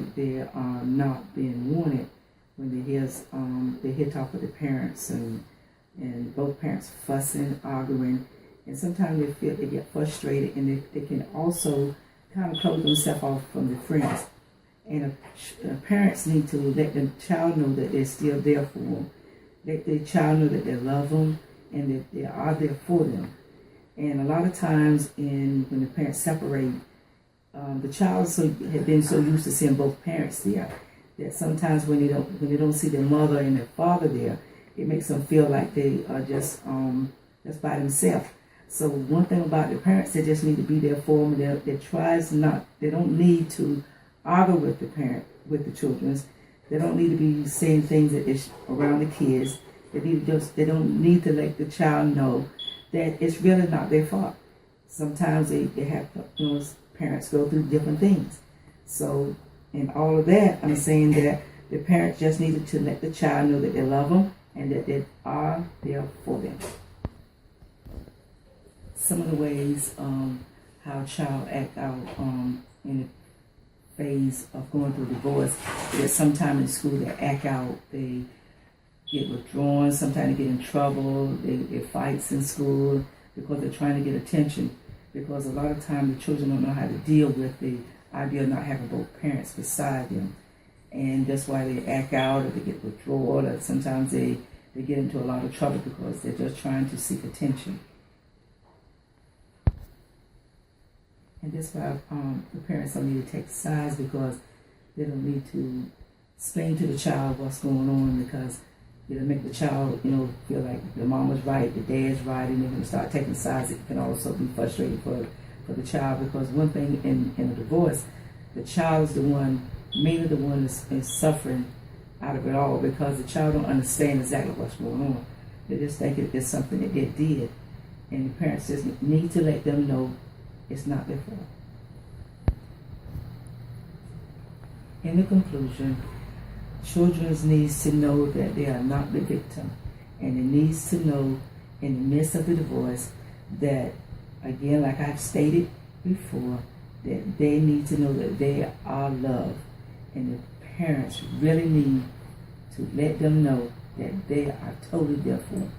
like they are not being wanted when they hear talk with the parents and both parents fussing, arguing, and sometimes they feel they get frustrated, and they can also kind of close themselves off from their friends. And parents need to let the child know that they're still there for them. Let the child know that they love them and that they are there for them. And a lot of times, when the parents separate, the child had been so used to seeing both parents there that sometimes when they don't see their mother and their father there, it makes them feel like they are just by themselves. So one thing about the parents, they just need to be there for them. They don't need to argue with the children. They don't need to be saying things that is around the kids. They don't need to let the child know that it's really not their fault. Sometimes they have, parents go through different things. So in all of that, I'm saying that the parents just needed to let the child know that they love them and that they are there for them. Some of the ways how a child act out in the phase of going through divorce is sometimes in school they act out, they get withdrawn, sometimes they get in trouble, they fights in school because they're trying to get attention. Because a lot of times the children don't know how to deal with the idea of not having both parents beside them. And that's why they act out or they get withdrawn, or sometimes they get into a lot of trouble because they're just trying to seek attention. And that's why the parents don't need to take sides, because they don't need to explain to the child what's going on, because it'll make the child, feel like the mom was right, the dad's right, and they're going to start taking sides. It can also be frustrating for the child, because one thing in a divorce, the child is mainly the one is suffering out of it all, because the child don't understand exactly what's going on. They just think it's something that they did, and the parents just need to let them know it's not their fault. In the conclusion, children needs to know that they are not the victim, and it needs to know in the midst of the divorce that, again, like I've stated before, that they need to know that they are loved, and the parents really need to let them know that they are totally there for them.